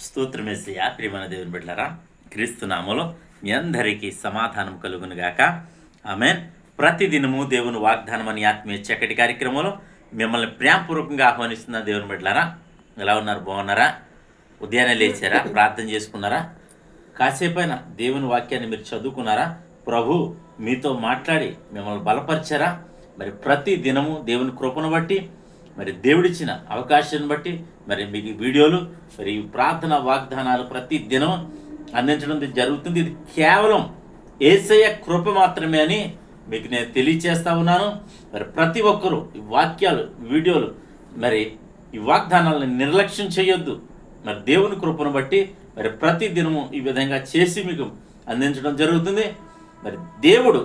స్తోత్రమేసయ్యా ప్రియమైన దేవుని బిడ్డలారా, క్రీస్తు నామములో మీ అందరికీ సమాధానం కలుగును గాక. ఆమేన్. ప్రతిదినము దేవుని వాగ్దానం అని ఆత్మీయ చక్కటి కార్యక్రమంలో మిమ్మల్ని ప్రేమపూర్వకంగా ఆహ్వానిస్తున్న దేవుని బిడ్డలారా, ఎలా ఉన్నారు? బాగున్నారా? ఉదయాన్నే లేచారా? ప్రార్థన చేసుకున్నారా? కాసేపైనా దేవుని వాక్యాన్ని మీరు చదువుకున్నారా? ప్రభు మీతో మాట్లాడి మిమ్మల్ని బలపరిచారా? మరి ప్రతి దినము దేవుని కృపను బట్టి, మరి దేవుడిచ్చిన అవకాశాన్ని బట్టి, మరి మీకు వీడియోలు, మరి ఈ ప్రార్థన వాగ్దానాలు ప్రతి దినం అందించడం జరుగుతుంది. ఇది కేవలం యేసయ్య కృప మాత్రమే అని మీకు నేను తెలియచేస్తా ఉన్నాను. మరి ప్రతి ఒక్కరూ ఈ వాక్యాలు, వీడియోలు, మరి ఈ వాగ్దానాలను నిర్లక్ష్యం చేయొద్దు. మరి దేవుని కృపను బట్టి మరి ప్రతి దినము ఈ విధంగా చేసి మీకు అందించడం జరుగుతుంది. మరి దేవుడు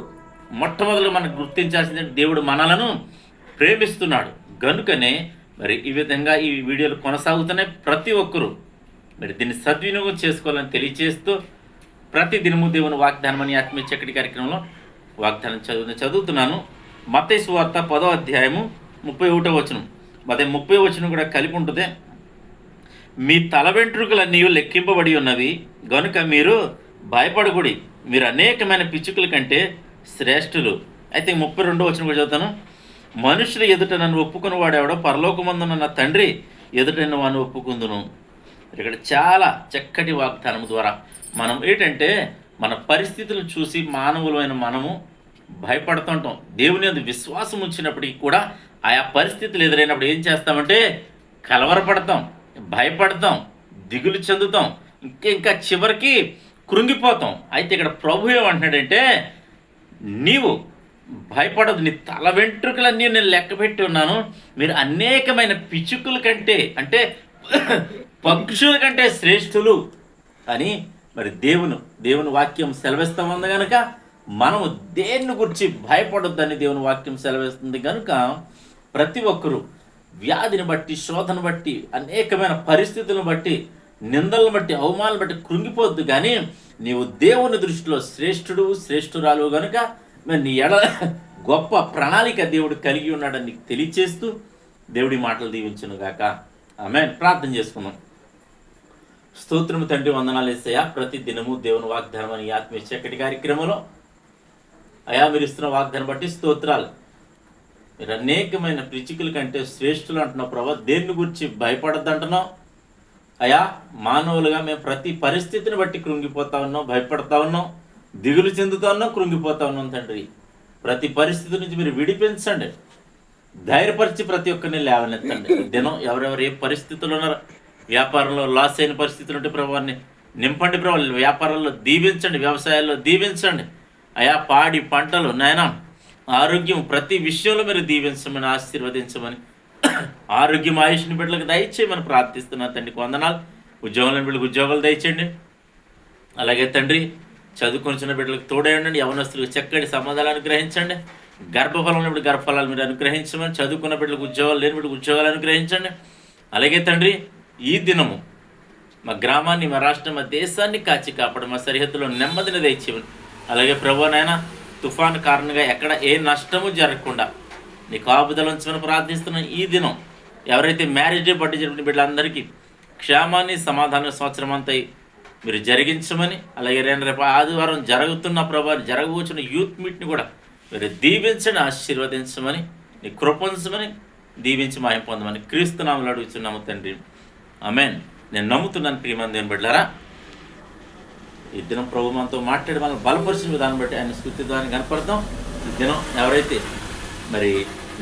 మొట్టమొదటి మనకు గుర్తించాల్సింది, దేవుడు మనలను ప్రేమిస్తున్నాడు గనుకనే మరి ఈ విధంగా ఈ వీడియోలు కొనసాగుతున్నాయి. ప్రతి ఒక్కరూ మరి దీన్ని సద్వినియోగం చేసుకోవాలని తెలియచేస్తూ ప్రతి దినము దేవుని వాగ్దానం అని ఆత్మీయ చక్కటి కార్యక్రమంలో వాగ్దానం చదువుతున్నాను. మత్తయి సువార్త 10వ అధ్యాయము 31వ వచనం. మరి 30వ వచనం కూడా కలిపి ఉంటుంది. మీ తల వెంట్రుకలన్నీ లెక్కింపబడి ఉన్నవి గనుక మీరు భయపడకుడి, మీరు అనేకమైన పిచ్చుకల కంటే శ్రేష్ఠులు. అయితే 32వ వచనం కూడా చదువుతాను. మనుషులు ఎదుట నన్ను ఒప్పుకుని వాడేవాడో పరలోకమందున్న నా తండ్రి ఎదుట నన్ను ఒప్పుకుందును. ఇక్కడ చాలా చక్కటి వాగ్దానం ద్వారా మనం ఏంటంటే మన పరిస్థితులు చూసి మానవులమైన మనము భయపడుతుంటాం. దేవుని యందు విశ్వాసం ఉంచినప్పటికీ కూడా ఆయా పరిస్థితులు ఎదురైనప్పుడు ఏం చేస్తామంటే కలవరపడతాం, భయపడతాం, దిగులు చెందుతాం, ఇంకా చివరికి కృంగిపోతాం. అయితే ఇక్కడ ప్రభు ఏమంటున్నాడంటే, నీవు భయపడదు, నీ తల వెంట్రుకలన్నీ నేను లెక్కపెట్టి ఉన్నాను, మీరు అనేకమైన పిచ్చుకల కంటే, అంటే పక్షుల కంటే శ్రేష్ఠులు అని మరి దేవుని వాక్యం సెలవిస్తూ ఉంది కనుక మనము దేన్ని గురించి భయపడొద్దని దేవుని వాక్యం సెలవిస్తుంది కనుక ప్రతి ఒక్కరూ వ్యాధిని బట్టి, శోధన బట్టి, అనేకమైన పరిస్థితులను బట్టి, నిందలను బట్టి, అవమానాలను బట్టి కృంగిపోద్దు. కానీ నీవు దేవుని దృష్టిలో శ్రేష్ఠుడు, శ్రేష్ఠురాలు కనుక మరి నీ గొప్ప ప్రణాళిక దేవుడు కలిగి ఉన్నాడని నీకు తెలియచేస్తూ దేవుడి మాటలు దీవించును గాక. ఆమేన్. ప్రార్థన చేసుకున్నాం. స్తోత్రము తండ్రి, వందనాలు యేసయ్యా. ప్రతి దినము దేవుని వాగ్దానం అని ఆత్మీయ చక్కటి కార్యక్రమంలో అయా మీరు ఇస్తున్న వాగ్దానం బట్టి స్తోత్రాలు. మీరు అనేకమైన పిచ్చుకల కంటే శ్రేష్ఠులు అంటున్నావు ప్రభా. దేన్ని గురించి భయపడద్దు అంటున్నావు అయా. మానవులుగా మేము ప్రతి పరిస్థితిని బట్టి కృంగిపోతా ఉన్నాం, భయపడతా ఉన్నాం, దిగులు చెందుతా ఉన్నాం, కృంగిపోతా ఉన్నాం తండ్రి. ప్రతి పరిస్థితి నుంచి మీరు విడిపించండి, ధైర్యపరిచి ప్రతి ఒక్కరిని లేవనెత్తండి. దినం ఎవరెవరు ఏ పరిస్థితులు ఉన్నారో, వ్యాపారంలో లాస్ అయిన పరిస్థితులు ఉంటే ప్రభావాన్ని నింపండి ప్రభావ. వ్యాపారాల్లో దీవించండి, వ్యవసాయాల్లో దీవించండి అయా. పాడి పంటలు నాయన, ఆరోగ్యం, ప్రతి విషయంలో మీరు దీవించమని, ఆశీర్వదించమని, ఆరోగ్యం ఆయుష్ని బిడ్డలకు దయచేయమని ప్రార్థిస్తున్నా తండ్రి. వందనాలు. ఉద్యోగాలను బిడ్డలకు ఉద్యోగాలు దయచేయండి. అలాగే తండ్రి చదువుకొనిచిన బిడ్డలకు తోడేయండి. యవనస్తులకు చక్కటి సంబంధాలు అనుగ్రహించండి. గర్భఫలం బిడ్డ గర్భఫలాలు మీరు అనుగ్రహించమని, చదువుకున్న బిడ్డలకు ఉద్యోగాలు లేని బిడ్డలకు ఉద్యోగాలు అనుగ్రహించండి. అలాగే తండ్రి ఈ దినము మా గ్రామాన్ని, మా రాష్ట్రం, మా దేశాన్ని కాచి కాపాడు, మా సరిహద్దులో నెమ్మదిని దయచేయమని. అలాగే ప్రభు నాయన తుఫాను కారణంగా ఎక్కడ ఏ నష్టము జరగకుండా నీ కాపుదల ఉంచమని ప్రార్థిస్తున్నాను. ఈ దినం ఎవరైతే మ్యారేజ్ డే పట్టి జరిపిన బిడ్డలందరికీ క్షేమాన్ని, సమాధానం సంవత్సరం అంతా మీరు జరిగించమని, అలాగే రేపు ఆదివారం జరుగుతున్న ప్రభు జరగవచ్చిన యూత్ మీట్ని కూడా మీరు దీవించని, ఆశీర్వదించమని, నీ కృపించమని, దీవించి మాయం పొందమని క్రీస్తు నామములో అడుగుతున్నాము తండ్రి. ఆమేన్. నేను నమ్ముతున్నాను ప్రియమైన దేవుని బిడ్డలారా. ఈ దినం ప్రభు మనతో మాట్లాడి మనం బలపరిచిన విధానం బట్టి ఆయన స్తుతిద్వాన్ని కనపడతాం. ఈ దినం ఎవరైతే మరి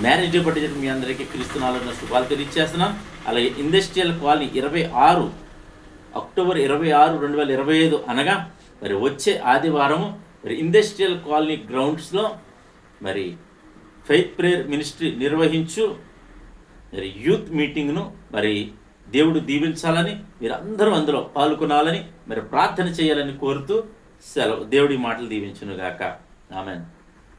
మ్యారేజ్ డే బట్టి మీ అందరికీ క్రీస్తు నామములో శుభాలు తెలియజేస్తున్నాం. అలాగే ఇండస్ట్రియల్ కాలనీ 26 అక్టోబర్ 26, 2025 అనగా మరి వచ్చే ఆదివారము మరి ఇండస్ట్రియల్ కాలనీ గ్రౌండ్స్లో మరి ఫెయిత్ ప్రేయర్ మినిస్ట్రీ నిర్వహించు మరి యూత్ మీటింగ్ను మరి దేవుడు దీవించాలని, మీరందరూ అందులో పాల్గొనాలని, మరి ప్రార్థన చేయాలని కోరుతూ సెలవు. దేవుడి మాటలు దీవించునుగాక. ఆమేన్.